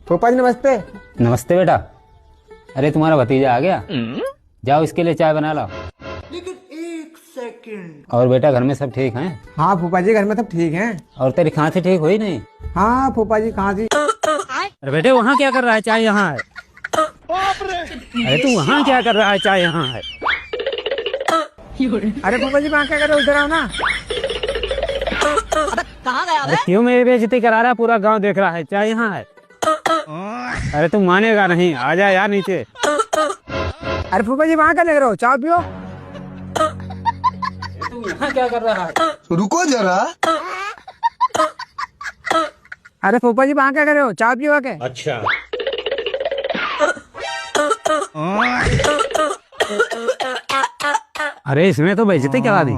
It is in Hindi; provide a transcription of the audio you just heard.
फूफा जी नमस्ते। नमस्ते बेटा। अरे तुम्हारा भतीजा आ गया, जाओ इसके लिए चाय बना लाओ। लेकिन एक सेकंड। और बेटा घर में सब ठीक हैं? हाँ फूफा जी घर में सब ठीक हैं। और तेरी खांसी ठीक हुई नहीं? हाँ फूफा जी कहाँ थी? अरे बेटे वहाँ क्या कर रहा है, चाय यहाँ है। अरे तू वहाँ क्या कर रहा है, चाय यहाँ है। अरे फूफा जी वहाँ क्या कर रहे हो, उधर आओ ना। अरे क्यों मेरी बेइज्जती करा रहा है, पूरा गांव देख रहा है, चाय यहाँ है। अरे तुम मानेगा नहीं, आ जा यार नीचे। अरे फूफा जी वहाँ क्या लग रहे हो, चाय पियो। तू यहाँ क्या कर रहा है? रुको जरा। अरे फूफा जी वहाँ क्या कर रहे हो, चाय पियो आके। अच्छा। अरे इसमें तो बेइज्जती करा दी।